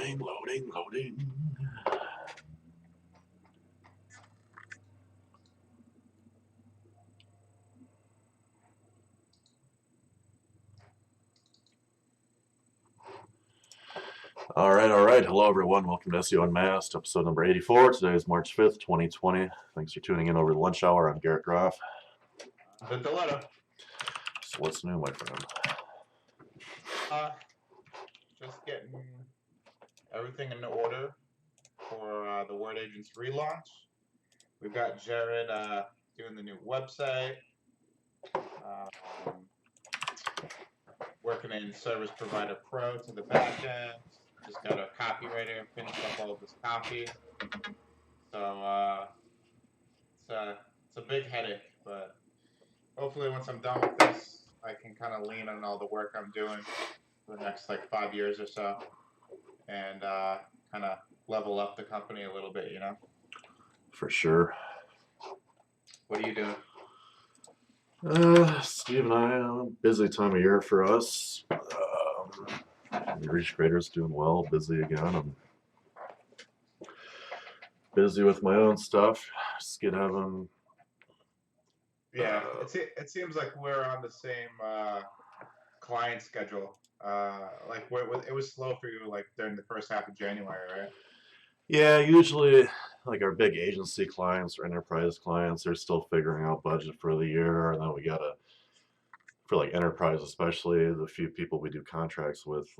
Loading, loading, loading. All right. Hello, everyone. Welcome to SEO Unmasked, episode number 84. Today is March 5th, 2020. Thanks for tuning in over the lunch hour. I'm Garrett Groff. The Dilemma. So what's new, my friend? Just getting everything in order for the Word Agents relaunch. We've got Jared doing the new website, working in Service Provider Pro to the back end. Just got a copywriter finish up all of this copy. So it's a big headache, but hopefully once I'm done with this, I can kind of lean on all the work I'm doing for the next 5 years or so, and kind of level up the company a little bit, you know? For sure. What are you doing? Steve and I, busy time of year for us. Reach Creator's doing well, busy again. I'm busy with my own stuff. Skid Heaven. Yeah, it seems like we're on the same client schedule. It was slow for you during the first half of January, right? Yeah, usually our big agency clients or enterprise clients, they're still figuring out budget for the year, and then we gotta, for enterprise especially, the few people we do contracts with,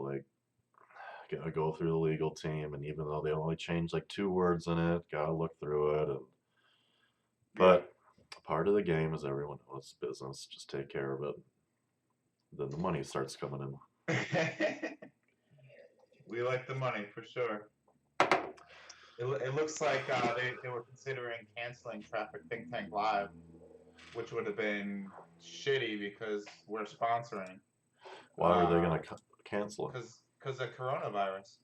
gotta go through the legal team, and even though they only change 2 words in it, gotta look through it, but part of the game is everyone knows business, just take care of it. Then the money starts coming in. We like the money for sure. It looks like they were considering canceling Traffic Think Tank Live, which would have been shitty because we're sponsoring. Why are they going to cancel it? Because of coronavirus.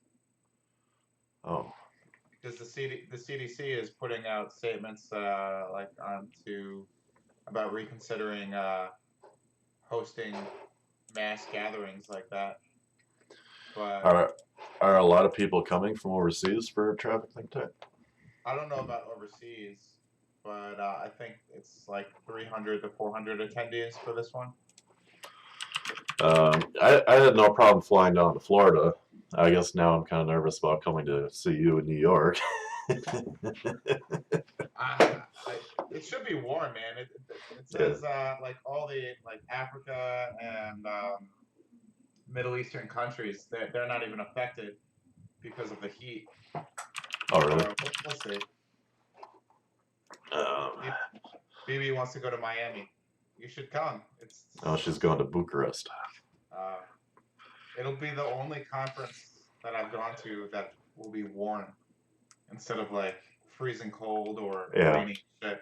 Oh. Because the CDC is putting out statements about reconsidering hosting mass gatherings like that. But are a lot of people coming from overseas for Traffic Think Tank? I don't know about overseas, but I think it's 300 to 400 attendees for this one. I had no problem flying down to Florida. I guess now I'm kind of nervous about coming to see you in New York. It should be warm, man. It says all the Africa and Middle Eastern countries, they're not even affected because of the heat. Oh, really? We'll see. BB wants to go to Miami. You should come. She's going to Bucharest. It'll be the only conference that I've gone to that will be warm instead of freezing cold or rainy shit.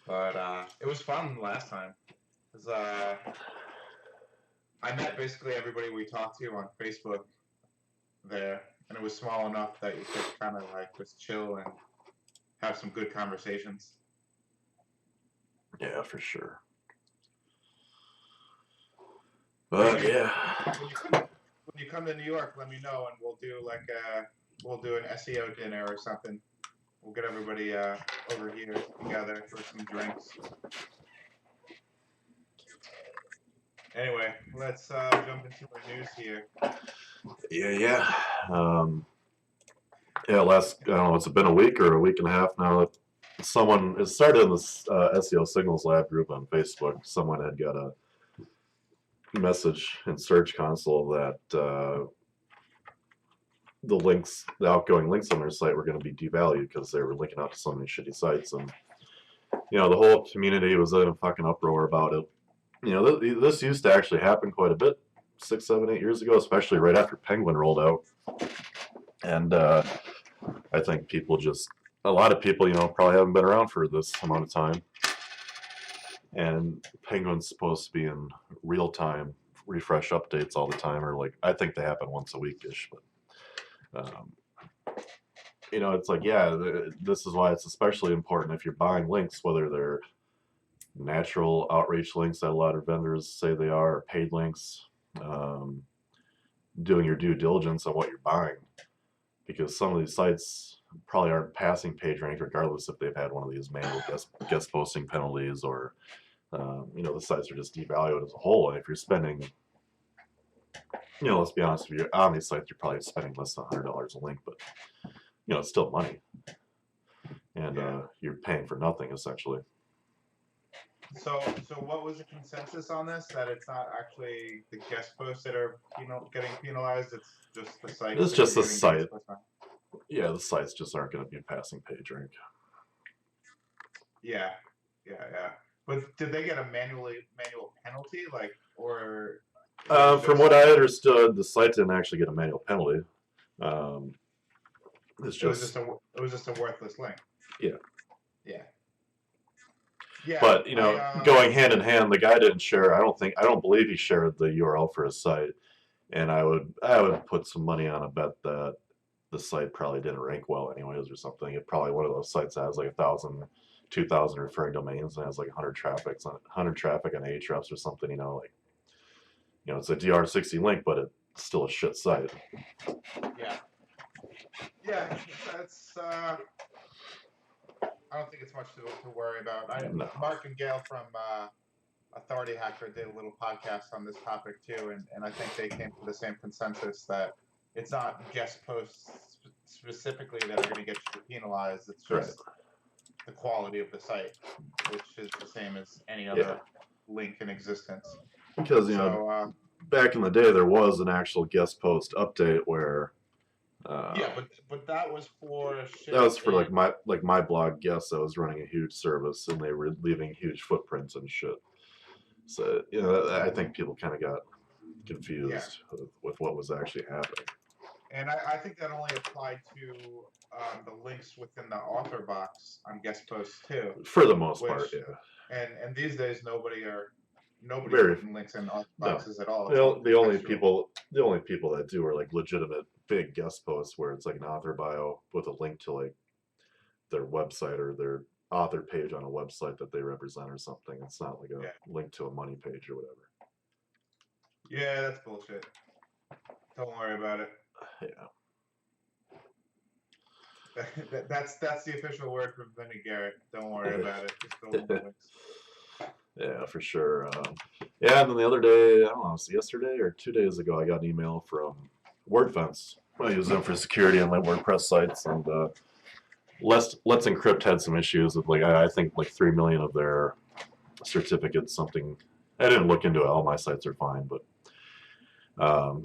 But it was fun last time. I met basically everybody we talked to on Facebook there, and it was small enough that you could kind of just chill and have some good conversations. Yeah, for sure. But yeah. When you come to New York, let me know, and we'll do an SEO dinner or something. We'll get everybody over here together for some drinks. Anyway, let's jump into our news here. Yeah. I don't know, it's been a week or a week and a half now that it started in this SEO Signals Lab group on Facebook. Someone had got a message in Search Console that the outgoing links on their site were going to be devalued because they were linking out to so many shitty sites, and the whole community was in a fucking uproar about it. This used to actually happen quite a bit 6, 7, 8 years ago, especially right after Penguin rolled out, and I think a lot of people probably haven't been around for this amount of time, and Penguin's supposed to be in real time refresh updates all the time, or I think they happen once a week-ish, but it's this is why it's especially important if you're buying links, whether they're natural outreach links that a lot of vendors say they are, or paid links. doing your due diligence on what you're buying, because some of these sites probably aren't passing page rank regardless if they've had one of these manual guest posting penalties, or the sites are just devalued as a whole. And if you're spending, let's be honest, if you're on these sites, you're probably spending less than $100 a link, but it's still money, and you're paying for nothing essentially. So what was the consensus on this? That it's not actually the guest posts that are getting penalized. It's just the site. It's just the site. Yeah, the sites just aren't going to be passing page rank. Yeah. But did they get a manual penalty, or? From what I understood, the site didn't actually get a manual penalty. It was just a worthless link. Yeah. Yeah. But going hand in hand, the guy didn't share. I don't believe he shared the URL for his site, and I would put some money on a bet that the site probably didn't rank well anyways or something. It probably one of those sites that has like 1,000, 2,000 referring domains and has like 100 traffic on Ahrefs or something. It's a DR60 link, but it's still a shit site. Yeah, that's. I don't think it's much to worry about. No. Mark and Gail from Authority Hacker did a little podcast on this topic too, and I think they came to the same consensus that it's not guest posts specifically that are going to get you penalized. It's just the quality of the site, which is the same as any other link in existence. Because back in the day, there was an actual guest post update where. But that was for shit. That was for like my blog guests. I was running a huge service, and they were leaving huge footprints and shit. So I think people kind of got confused with what was actually happening. And I think that only applied to the links within the author box on guest posts too. For the most part, yeah. And these days nobody's putting links in author boxes at all. The only people that do are like legitimate big guest posts where it's like an author bio with a link to like their website or their author page on a website that they represent or something. It's not like a link to a money page or whatever. Yeah, that's bullshit. Don't worry about it. Yeah. That's the official word from Vinny Garrett. Don't worry about it. Just go on the links. Yeah, for sure. And then the other day, I don't know, it was yesterday or 2 days ago, I got an email from WordFence. I use them for security on my WordPress sites, and Let's Encrypt had some issues with I think 3 million of their certificates. Something I didn't look into it. All my sites are fine, but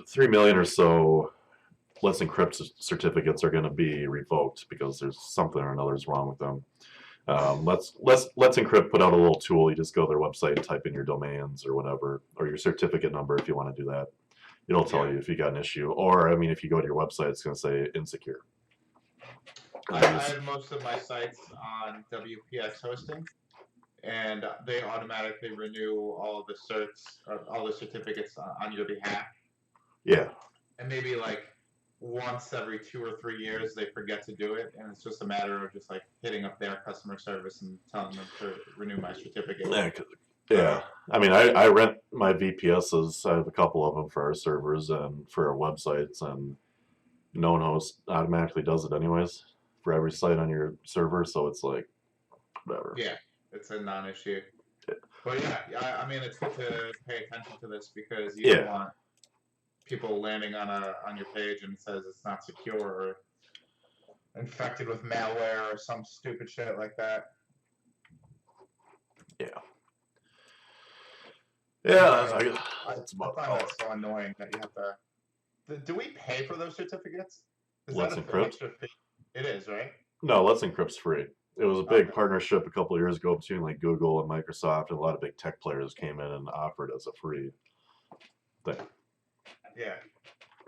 3 million or so Let's Encrypt certificates are going to be revoked because there's something or another is wrong with them. Let's Encrypt put out a little tool. You just go to their website and type in your domains or whatever, or your certificate number if you want to do that. It'll tell you if you got an issue, or if you go to your website, it's going to say insecure. I have most of my sites on WPS hosting, and they automatically renew all of the certs, or all the certificates on your behalf. Yeah. And maybe once every 2 or 3 years they forget to do it, and it's just a matter of just hitting up their customer service and telling them to renew my certificate. Yeah. I rent my VPSs. I have a couple of them for our servers and for our websites, and no host automatically does it anyways for every site on your server, so it's whatever. Yeah, it's a non-issue. Yeah. But it's good to pay attention to this because you don't want people landing on your page and it says it's not secure or infected with malware or some stupid shit like that. Yeah. Yeah, I find that so annoying that you have to. Do we pay for those certificates? Let's Encrypt. It is, right? No, Let's Encrypt's free. It was a big partnership a couple of years ago between Google and Microsoft, and a lot of big tech players came in and offered as a free thing. Yeah.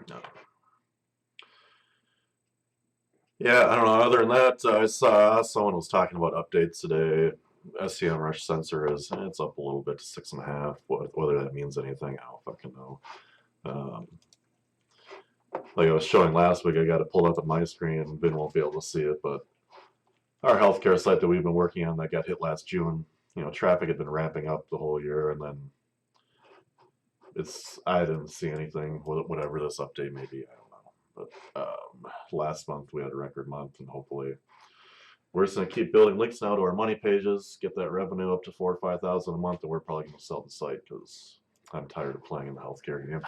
No. Yeah, I don't know. Other than that, I saw someone was talking about updates today. SEO Rush Sensor it's up a little bit to 6.5. Whether that means anything, I don't fucking know. I was showing last week, I got it pulled up on my screen, and Ben won't be able to see it, but our healthcare site that we've been working on that got hit last June, traffic had been ramping up the whole year, and then I didn't see anything. Whatever this update may be, I don't know. But last month we had a record month, and hopefully we're just gonna keep building links now to our money pages, get that revenue up to 4,000 or 5,000 a month, and we're probably gonna sell the site because I'm tired of playing in the healthcare game.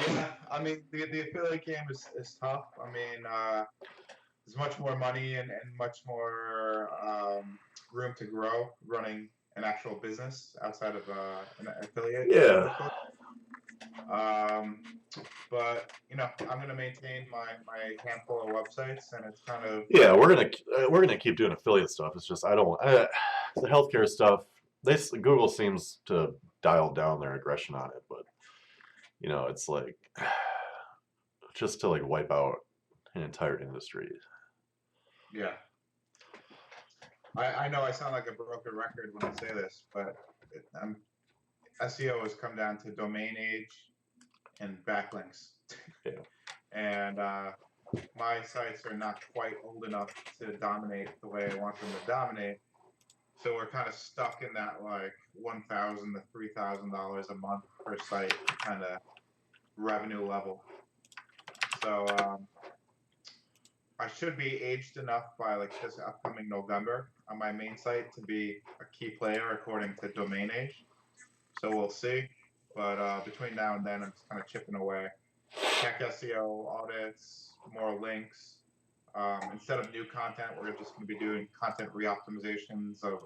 Yeah, I mean the affiliate game is tough. I mean, there's much more money and much more room to grow running an actual business outside of an affiliate. Yeah. But I'm gonna maintain my handful of websites, and it's kind of Yeah, we're gonna keep doing affiliate stuff. It's just the healthcare stuff. Google seems to dial down their aggression on it, but it's like just to like wipe out an entire industry. yeah. I know I sound like a broken record when I say this, but SEO has come down to domain age and backlinks. Yeah. And my sites are not quite old enough to dominate the way I want them to dominate. So we're kind of stuck in that like $1,000 to $3,000 a month per site kind of revenue level. So I should be aged enough by like this upcoming November on my main site to be a key player according to domain age. So we'll see. But between now and then, I'm just kind of chipping away. Tech SEO audits, more links. Instead of new content, we're just going to be doing content re-optimizations of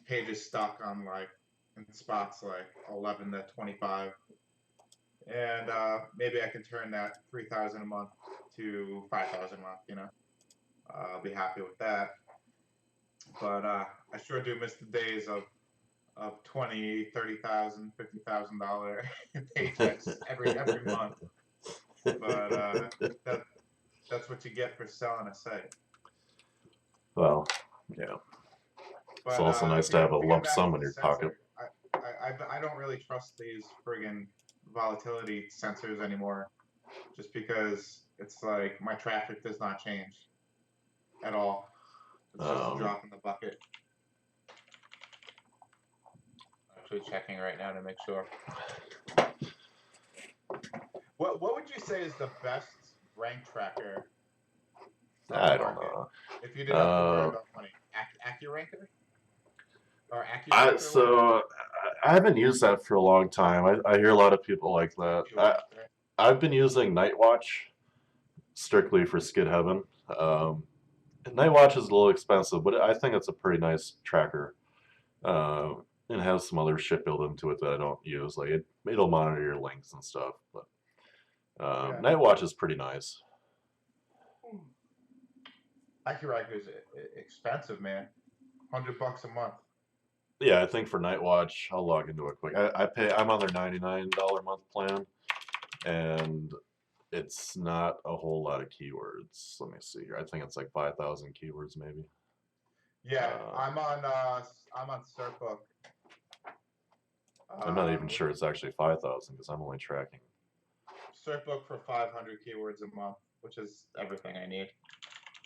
pages stuck on like in spots like 11 to 25, and maybe I can turn that 3,000 a month to 5,000 a month. I'll be happy with that. But I sure do miss the days of $20,000, $30,000, $50,000 paychecks every month. But that's what you get for selling a site. Well, yeah. But, it's also nice to have a lump sum in your pocket. I don't really trust these friggin' volatility sensors anymore, just because it's like my traffic does not change at all. It's just a drop in the bucket. Actually checking right now to make sure. What would you say is the best rank tracker? I don't know. If you didn't have to worry about money, AccuRanker? Or AccuRanker? I haven't used that for a long time. I hear a lot of people like that. I've been using Nightwatch strictly for Skid Heaven. Nightwatch is a little expensive, but I think it's a pretty nice tracker. It has some other shit built into it that I don't use. Like it'll monitor your links and stuff. But Nightwatch is pretty nice. AccuRanker is expensive, man. $100 a month. Yeah, I think for Nightwatch, I'll log into it quick. I'm on their $99 a month plan, and it's not a whole lot of keywords. Let me see here. I think it's like 5,000 keywords, maybe. Yeah, I'm on SERPbook. I'm not even sure it's actually 5,000 because I'm only tracking. SERPbook for 500 keywords a month, which is everything I need.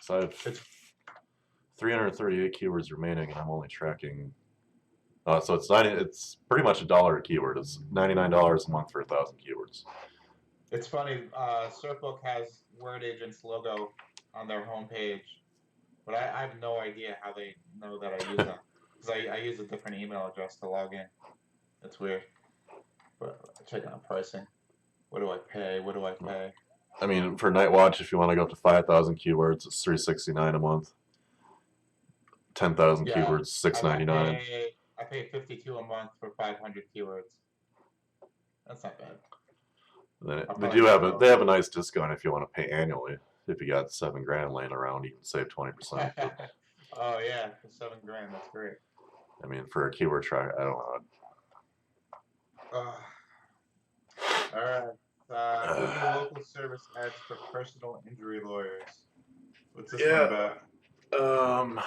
So I have 338 keywords remaining, and I'm only tracking. So it's pretty much $1 a keyword. It's $99 a month for 1,000 keywords. It's funny. SERPbook has Word Agent's logo on their homepage, but I have no idea how they know that I use them because I use a different email address to log in. It's weird. But checking out pricing. What do I pay? What do I pay? I mean, for Nightwatch, if you want to go up to 5,000 keywords, it's $369 a month. 10,000 keywords, $699. I pay $52 a month for 500 keywords. That's not bad. Then they have a nice discount if you want to pay annually. If you got $7,000 laying around, you can save 20%. Oh yeah, for $7,000, that's great. I mean, for a keyword tracker, I don't know. All right. Google local service ads for personal injury lawyers. What's this one about?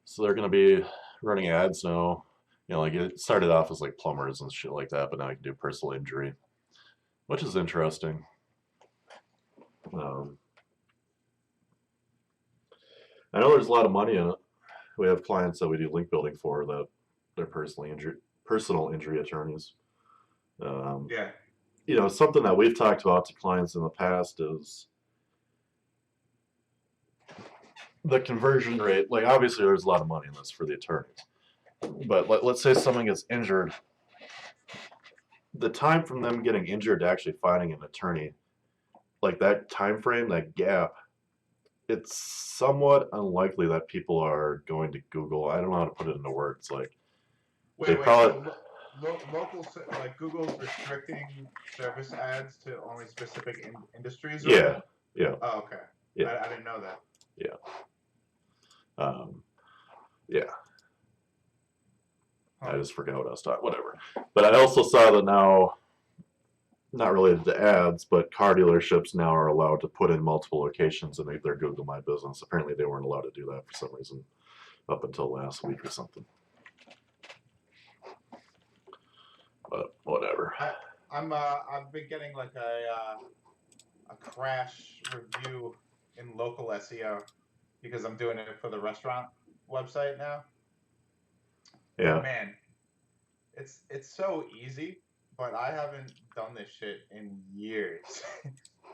So they're going to be running ads now. Like it started off as like plumbers and shit like that, but now you can do personal injury, which is interesting. I know there's a lot of money in it. We have clients that we do link building for that they're personal injury attorneys. Yeah. Something that we've talked about to clients in the past is the conversion rate. Like, obviously, there's a lot of money in this for the attorneys, but let's say someone gets injured. The time from them getting injured to actually finding an attorney, like that time frame, that gap, it's somewhat unlikely that people are going to Google. I don't know how to put it into words. Like, they Wait. probably, So local, like Google's restricting service ads to only specific industries, or yeah, what? yeah, Oh, okay. yeah, I didn't know that. yeah, um, yeah. I Huh. just forgot what I was talking. Whatever. But I also saw that now, not related to ads, but car dealerships now are allowed to put in multiple locations and make their Google My Business. Apparently, they weren't allowed to do that for some reason up until last week or something. But whatever. I've been getting like a crash review in local SEO because I'm doing it for the restaurant website now. And Yeah. man, it's so easy, but I haven't done this shit in years,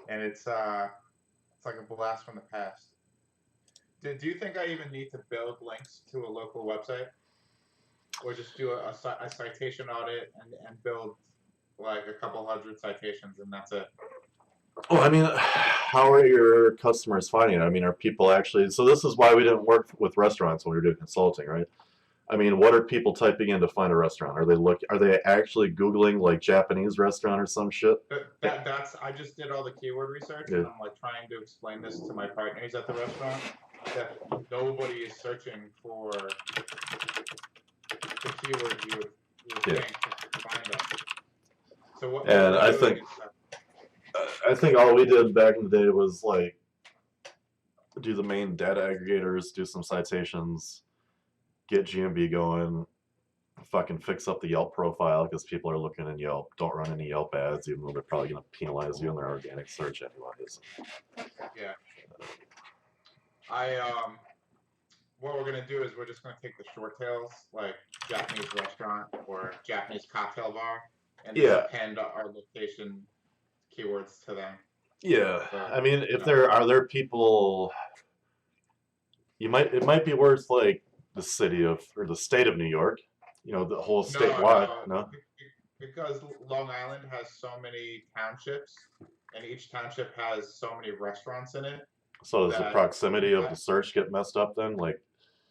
and it's like a blast from the past. Do you think I even need to build links to a local website, or just do a citation audit and build like a couple hundred citations and that's it? Well, I mean, how are your customers finding it? I mean, are people actually? So this is why we didn't work with restaurants when we were doing consulting, right? I mean, what are people typing in to find a restaurant? Are they actually Googling like Japanese restaurant or some shit? That's I just did all the keyword research Yeah. and I'm like trying to explain this to my partners at the restaurant that nobody is searching for the keywords you would Yeah. think to find them. So what And we're I doing think is I think all we did back in the day was like do the main data aggregators, do some citations, get GMB going, fucking fix up the Yelp profile because people are looking in Yelp. Don't run any Yelp ads, even though they're probably going to penalize you in their organic search anyways. yeah. I what we're gonna do is we're just gonna take the short tails like Japanese restaurant or Japanese cocktail bar and just Yeah, append our location keywords to them. yeah. So I mean, you if know, there people, it might be worth like the city of or the state of New York, the whole statewide. no, No, because Long Island has so many townships, and each township has so many restaurants in it so does the that proximity of the search get messed up then? Like,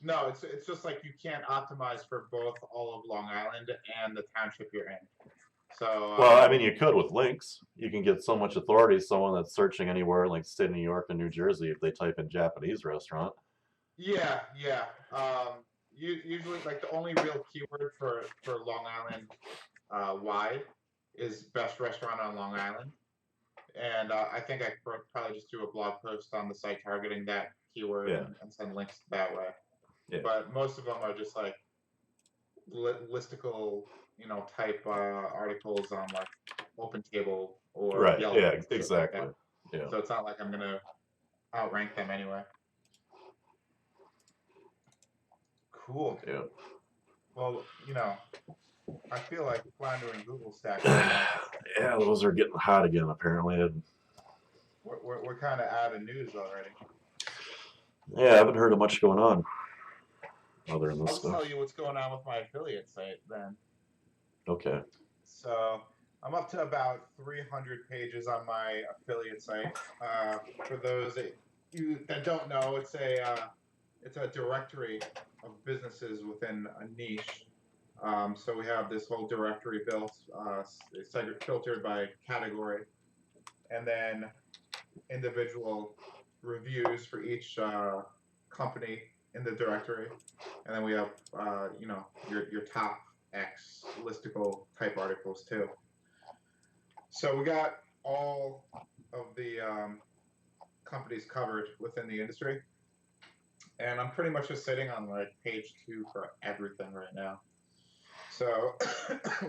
no, it's just like you can't optimize for both all of Long Island and the township you're in. So well, I mean, you could with links. You can get so much authority. Someone that's searching anywhere, like state of New York and New Jersey, if they type in Japanese restaurant. yeah. Usually, like the only real keyword for Long Island wide is best restaurant on Long Island, and I think I could probably just do a blog post on the site targeting that keyword Yeah, and send links that way. yeah, But most of them are just like listicle, type articles on like Open Table or right. Yelp Yeah, and shit like exactly. that. Yeah, So it's not like I'm gonna outrank them anyway. Cool. yeah. Well, I feel like floundering Google Stack right now. Yeah, those are getting hot again. Apparently, We're kind of out of news already. yeah, I haven't heard of much going on other than this I'll just stuff. tell you what's going on with my affiliate site then. Okay. So I'm up to about 300 pages on my affiliate site. For those that don't know, it's a directory of businesses within a niche. So we have this whole directory built, it's filtered by category, and then individual reviews for each company in the directory, and then we have your top X listicle type articles too. So we got all of the companies covered within the industry, and I'm pretty much just sitting on like page 2 for everything right now. So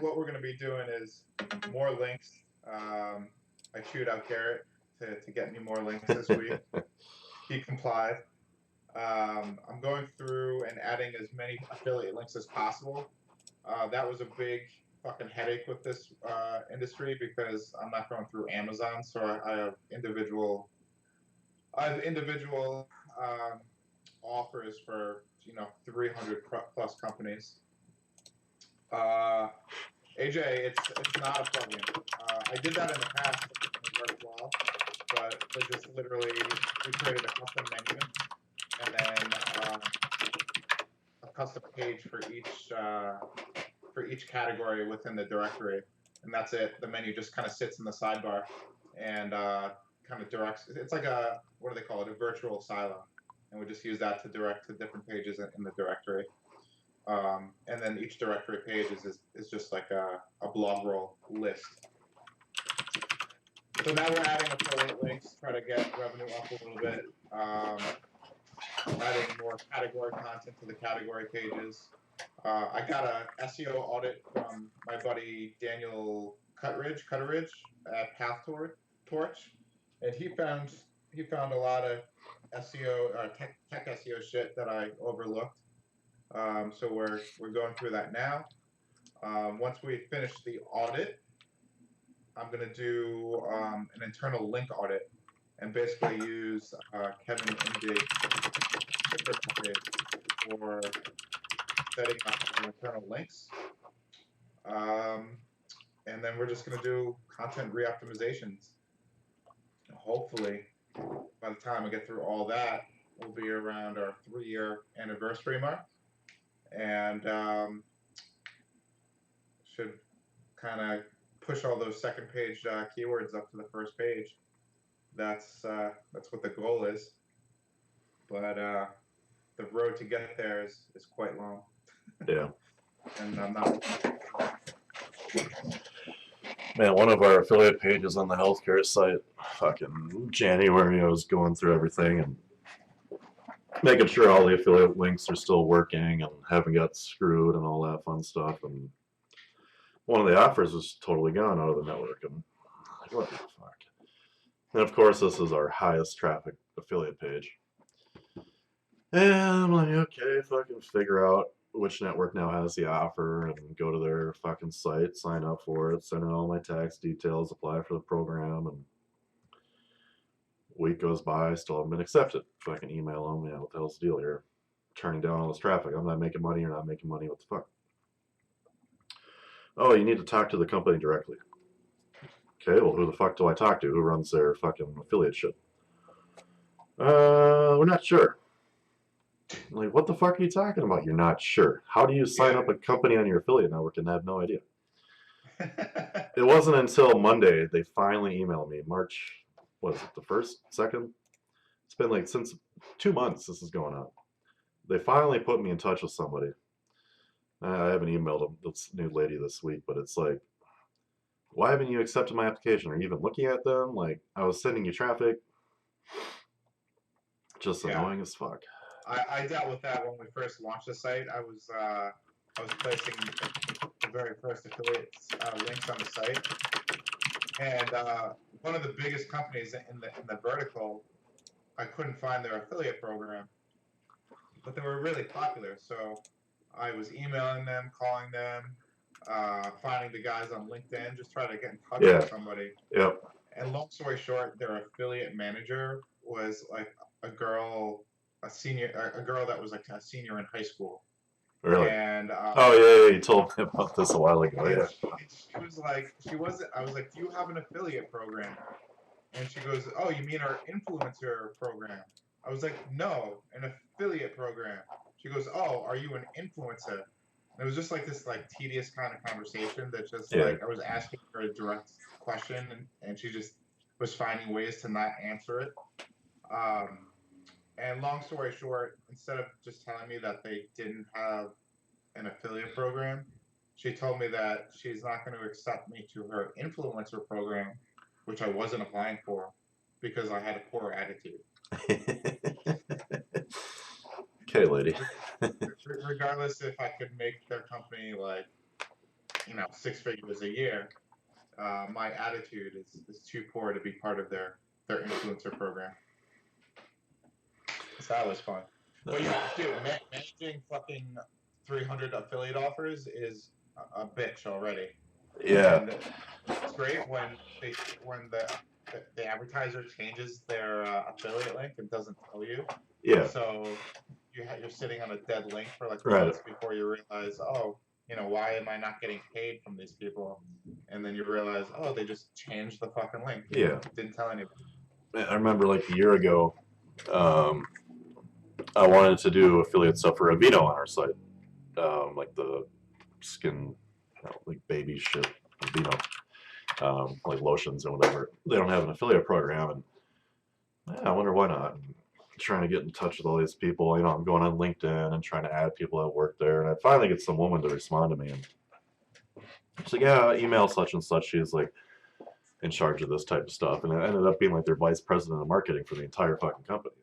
what we're going to be doing is more links. I chewed out Garrett to get me more links this week. He complied. I'm going through and adding as many affiliate links as possible That was a big fucking headache with this industry because I'm not going through Amazon, so I have individual offers for 300 plus companies. AJ, it's not a plugin. I did that in the past and it worked well, but it just literally we created a custom menu and then a custom page for each category within the directory, and that's it. The menu just kind of sits in the sidebar and kind of directs. It's like a, what do they call it? A virtual silo, and we just use that to direct to different pages in the directory. And then each directory page is just like a blog roll list. So now we're adding affiliate links, try to get revenue up a little bit. Adding more category content to the category pages. I got a SEO audit from my buddy Daniel Cutteridge at Path Torch, and he found a lot of SEO tech SEO shit that I overlooked. So we're going through that now. Once we finish the audit, I'm gonna do an internal link audit and basically use Kevin Indig's method for setting up internal links. And then we're just going to do content re-optimizations. Hopefully, by the time we get through all that, we'll be around our 3-year anniversary mark, and should kind of push all those second page keywords up to the first page. That's what the goal is. But the road to get there is quite long. Yeah. And I'm not. Man, one of our affiliate pages on the healthcare site, fucking January, I was going through everything and making sure all the affiliate links are still working and haven't got screwed and all that fun stuff. And one of the offers was totally gone out of the network. And I'm like, what the fuck? And of course, this is our highest traffic affiliate page. And I'm like, okay, fucking figure out which network now has the offer and go to their fucking site, sign up for it, send in all my tax details, apply for the program, and week goes by, still haven't been accepted. Fucking email them, yeah, what the hell's the deal here? Turning down all this traffic. I'm not making money, you're not making money, what the fuck? Oh, you need to talk to the company directly. Okay, well, who the fuck do I talk to? Who runs their fucking affiliate shit? We're not sure. I'm like, what the fuck are you talking about? You're not sure. How do you sign up a company on your affiliate network and have no idea? It wasn't until Monday they finally emailed me. March, what is it, the 1st, 2nd? It's been like since 2 months this is going on. They finally put me in touch with somebody. I haven't emailed them, this new lady this week, but it's like, why haven't you accepted my application? Are you even looking at them? Like, I was sending you traffic. Just annoying as fuck. I dealt with that when we first launched the site. I was placing the very first affiliate links on the site, and one of the biggest companies in the vertical, I couldn't find their affiliate program, but they were really popular. So I was emailing them, calling them, finding the guys on LinkedIn, just trying to get in touch with somebody. Yep. And long story short, their affiliate manager was like a girl that was like a senior in high school. Really? And oh yeah, you told me about this a while ago. Yeah. She was like, I was like, do you have an affiliate program? And she goes, oh, you mean our influencer program? I was like, no, an affiliate program. She goes, oh, are you an influencer? And it was just like this like tedious kind of conversation that just like I was asking her a direct question and she just was finding ways to not answer it. And long story short, instead of just telling me that they didn't have an affiliate program, she told me that she's not going to accept me to her influencer program, which I wasn't applying for because I had a poor attitude. Okay, lady. Regardless if I could make their company like, 6 figures a year, my attitude is too poor to be part of their influencer program. So that was fun. But dude, managing fucking 300 affiliate offers is a bitch already. Yeah. And it's great when the advertiser changes their affiliate link and doesn't tell you. Yeah. So you're sitting on a dead link for like Right. months before you realize, oh, why am I not getting paid from these people? And then you realize, oh, they just changed the fucking link. Yeah. Didn't tell anybody. I remember like a year ago, I wanted to do affiliate stuff for Aveeno on our site, like the skin, like baby shit, Aveeno, like lotions or whatever. They don't have an affiliate program, and I wonder why not. And trying to get in touch with all these people, I'm going on LinkedIn and trying to add people that work there, and I finally get some woman to respond to me, and she's like, "Yeah, email such and such." She's like in charge of this type of stuff, and it ended up being like their vice president of marketing for the entire fucking company.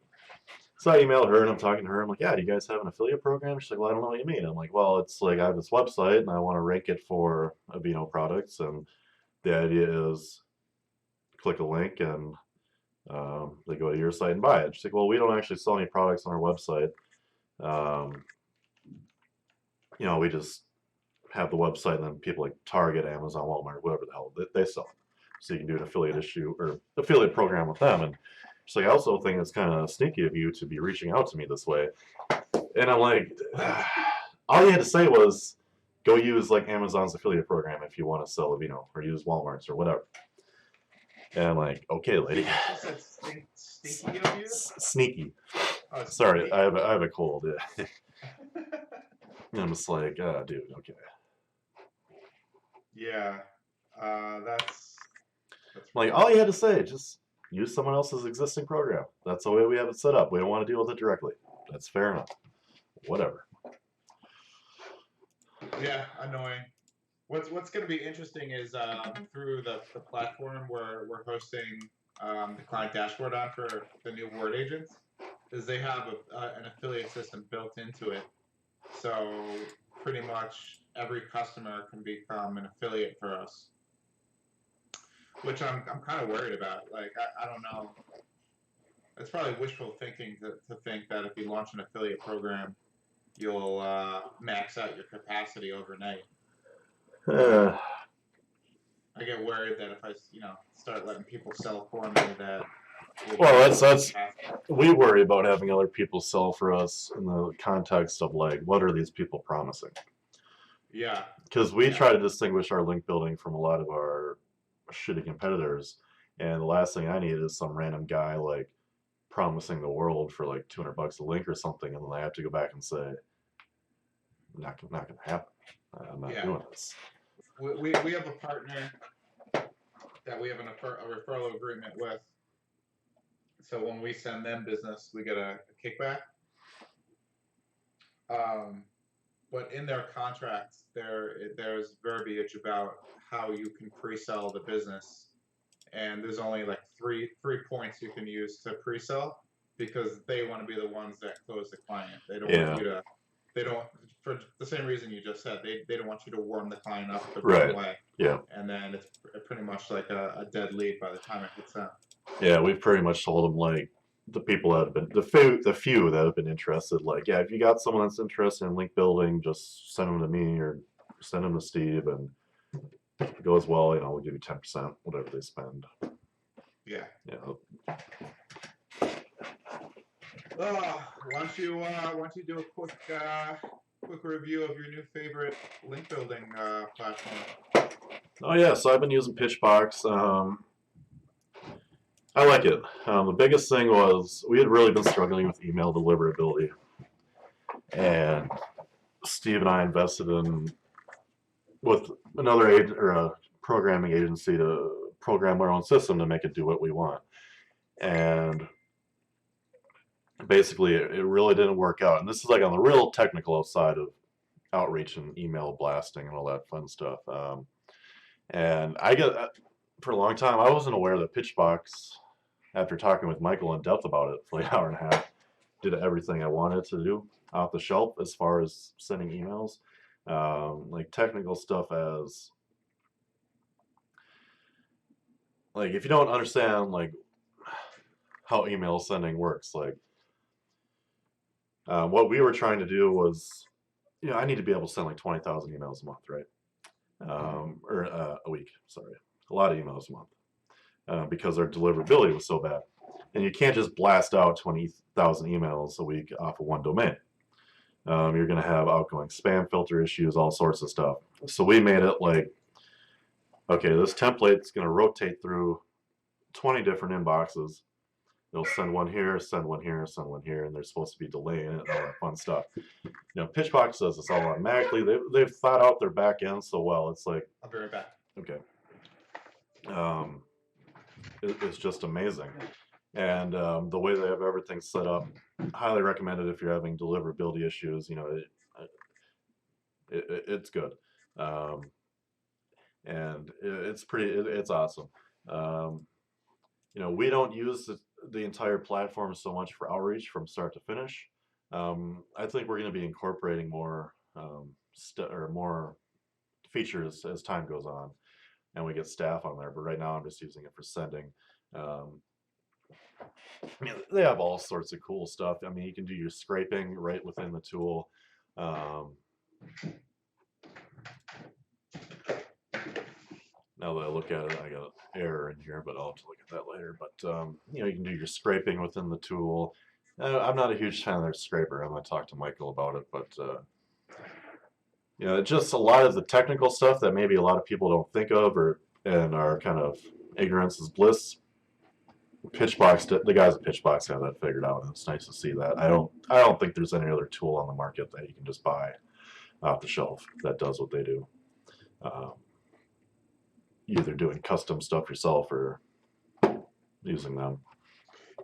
So I emailed her and I'm talking to her. I'm like, "Yeah, do you guys have an affiliate program?" She's like, "Well, I don't know what you mean." I'm like, "Well, it's like I have this website and I want to rank it for Aveeno products, and the idea is click a link and they go to your site and buy it." She's like, "Well, we don't actually sell any products on our website. Um, we just have the website, and then people like Target, Amazon, Walmart, whatever the hell they sell. So you can do an affiliate issue or affiliate program with them." And she's like, "I also think it's kind of sneaky of you to be reaching out to me this way." And I'm like, all you had to say was, go use like Amazon's affiliate program if you want to sell Aveeno, or use Walmart's or whatever. And I'm like, "Okay, lady." You said sneaky of you? Sneaky. Oh, Sorry, sneaky. I have a cold. Yeah. And I'm just like, dude, okay. Yeah, that's Like, all you had to say, just use someone else's existing program. That's the way we have it set up. We don't want to deal with it directly. That's fair enough. Whatever. Yeah, annoying. What's going to be interesting is through the platform where we're hosting the client dashboard on for the new word agents, is they have an affiliate system built into it. So pretty much every customer can become an affiliate for us, which I'm kind of worried about. Like I don't know. It's probably wishful thinking to think that if you launch an affiliate program, you'll max out your capacity overnight. I get worried that if I start letting people sell for me, that well, that's we worry about having other people sell for us in the context of like, what are these people promising? Yeah. Because we try to distinguish our link building from a lot of our shitty competitors, and the last thing I need is some random guy like promising the world for like $200 a link or something, and then I have to go back and say, not gonna happen. I'm not doing this. We have a partner that we have a referral agreement with. So when we send them business, we get a kickback. But in their contracts, there's verbiage about how you can pre-sell the business, and there's only like three points you can use to pre-sell, because they want to be the ones that close the client. They don't want you to. They don't, for the same reason you just said. They don't want you to warm the client up the wrong way. Yeah. And then it's pretty much like a dead lead by the time it hits out. Yeah, we've pretty much told them like the people that have been the few that have been interested. Like, yeah, if you got someone that's interested in link building, just send them to me or send them to Steve, and if it goes well, we'll give you 10%, whatever they spend. Yeah. Yeah. Why don't you do a quick review of your new favorite link building platform? Oh yeah, so I've been using Pitchbox. I like it. The biggest thing was we had really been struggling with email deliverability, and Steve and I invested with another agent or a programming agency to program our own system to make it do what we want. And basically, it really didn't work out. And this is like on the real technical side of outreach and email blasting and all that fun stuff. And for a long time, I wasn't aware that Pitchbox, after talking with Michael in depth about it for like an hour and a half, did everything I wanted to do off the shelf as far as sending emails. Like technical stuff as like if you don't understand like how email sending works, like what we were trying to do was I need to be able to send like 20,000 emails a month, right? Or a week, sorry. A lot of emails a month because their deliverability was so bad. And you can't just blast out 20,000 emails a week off of one domain. You're going to have outgoing spam filter issues, all sorts of stuff. So we made it like, okay, this template's going to rotate through 20 different inboxes. They'll send one here, send one here, send one here, and they're supposed to be delaying it and all that fun stuff. Pitchbox does this all automatically. They've thought out their back end so well. It's like, I'll be right back. okay. It's just amazing. And the way they have everything set up, highly recommended if you're having deliverability issues. It's good. And it's awesome. We don't use the entire platform so much for outreach from start to finish. I think we're going to be incorporating more more features as time goes on, and we get staff on there. But right now, I'm just using it for sending. They have all sorts of cool stuff. I mean, you can do your scraping right within the tool. Now that I look at it, I got an error in here, but I'll have to look at that later. But you can do your scraping within the tool. I'm not a huge fan of their scraper. I'm going to talk to Michael about it, but just a lot of the technical stuff that maybe a lot of people don't think of and are kind of ignorance is bliss. The guys at Pitchbox have that figured out, and it's nice to see that. I don't think there's any other tool on the market that you can just buy off the shelf that does what they do. Either doing custom stuff yourself or using them.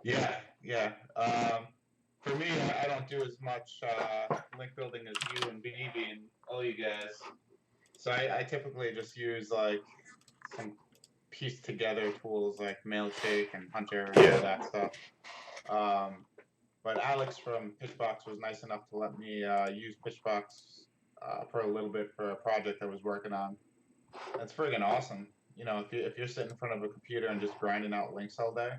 Yeah. For me, I don't do as much link building as you and BB and all you guys. So I typically just use like some piece together tools like Mailchimp and Hunter and all that stuff. But Alex from Pitchbox was nice enough to let me use Pitchbox for a little bit for a project I was working on. That's friggin' awesome. If you're sitting in front of a computer and just grinding out links all day,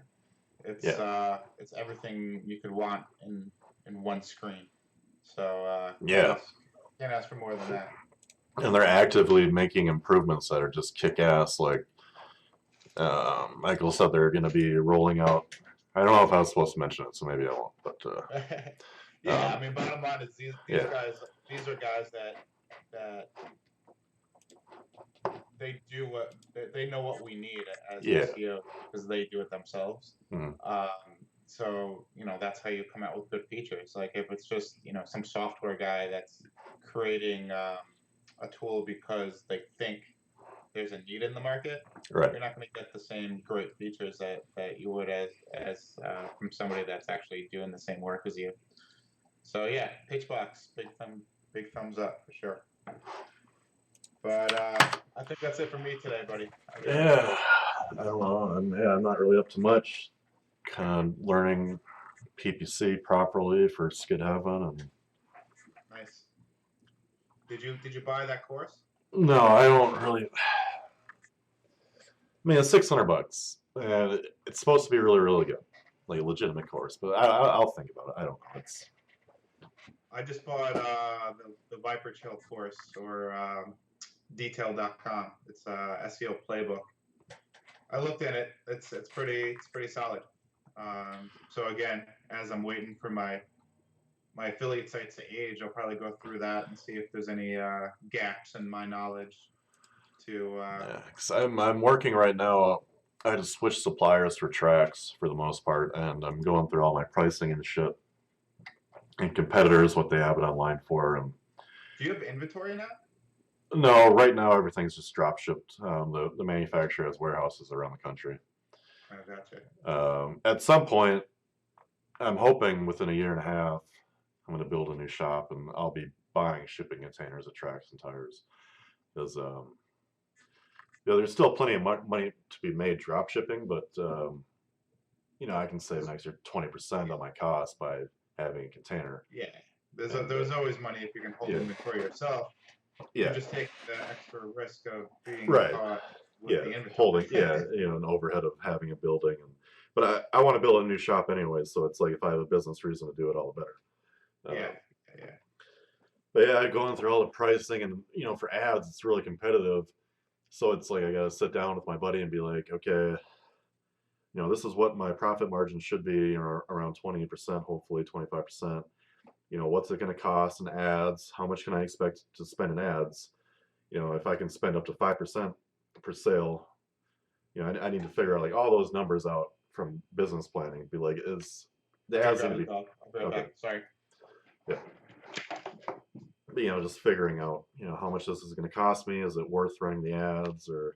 it's everything you could want in one screen. So can't ask for more than that. And they're actively making improvements that are just kick-ass. Like Michael said, they're going to be rolling out. I don't know if I was supposed to mention it, so maybe I won't. But I mean, bottom line is these guys. These are guys that they know what we need as SEO because they do it themselves. So that's how you come out with good features. Like if it's just some software guy that's creating a tool because they think there's a need in the market, right. You're not going to get the same great features that you would as from somebody that's actually doing the same work as you. So yeah, Pitchbox, big thumbs up for sure. But I think that's it for me today, buddy. Yeah, I don't know. I'm not really up to much. Kind of learning PPC properly for Skid Heaven and. Nice. Did you buy that course? No, I don't really. I mean, it's $600, and it's supposed to be really, really good, like a legitimate course. But I'll think about it. I don't know. I just bought the Viper Chill course or detail.com. It's a SEO playbook. I looked at it. It's pretty solid. So again, as I'm waiting for my affiliate sites to age, I'll probably go through that and see if there's any gaps in my knowledge. Because I'm working right now. I had to switch suppliers for tracks for the most part, and I'm going through all my pricing and shit, and competitors, what they have it online for. And do you have inventory now? No, right now everything's just drop shipped. The manufacturer has warehouses around the country. I gotcha. At some point, I'm hoping within a year and a half, I'm going to build a new shop, and I'll be buying shipping containers of tracks and tires. Because there's still plenty of money to be made drop shipping, but I can save an extra 20% on my cost by having a container. Yeah, there's always money if you can hold inventory yourself. Yeah, you just take the extra risk of being caught with the inventory. Holding an overhead of having a building. But I want to build a new shop anyway, so it's like if I have a business reason to do it, all the better. Yeah. But yeah, going through all the pricing and for ads, it's really competitive. So it's like I gotta sit down with my buddy and be like, okay, this is what my profit margin should be, around 20%, hopefully 25%. What's it going to cost in ads? How much can I expect to spend in ads? If I can spend up to 5% per sale, I need to figure out like all those numbers out from business planning. Be like, is the Gotta ads grab going the to be call. I'll be right okay? back. Sorry. Yeah. But, just figuring out, how much this is going to cost me. Is it worth running the ads or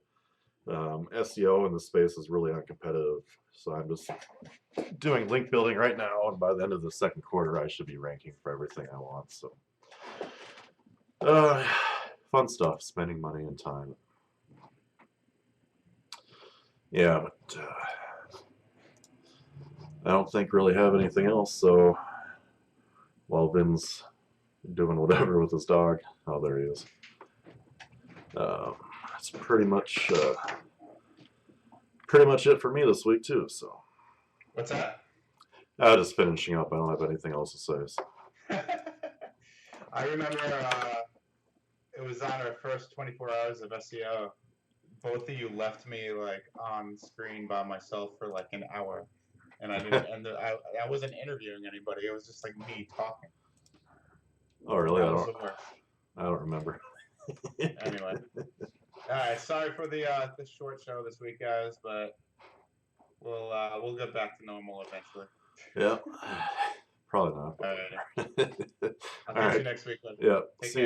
SEO in the space is really uncompetitive. So I'm just doing link building right now, and by the end of the second quarter, I should be ranking for everything I want. So, fun stuff, spending money and time. Yeah, but I don't think really have anything else. So, while Vin's doing whatever with his dog, oh, there he is. That's pretty much it for me this week too. So, What's that? just finishing up. I don't have anything else to say. So. I remember it was on our first 24 hours of SEO. Both of you left me like on screen by myself for like an hour, and I didn't. And I wasn't interviewing anybody. It was just like me talking. Oh, really? That was the worst. I don't remember. Anyway, all right. Sorry for the short show this week, guys, but we'll get back to normal eventually. Yeah. Probably not. All right. I'll All catch right. you next week. Yeah. Take See care. you.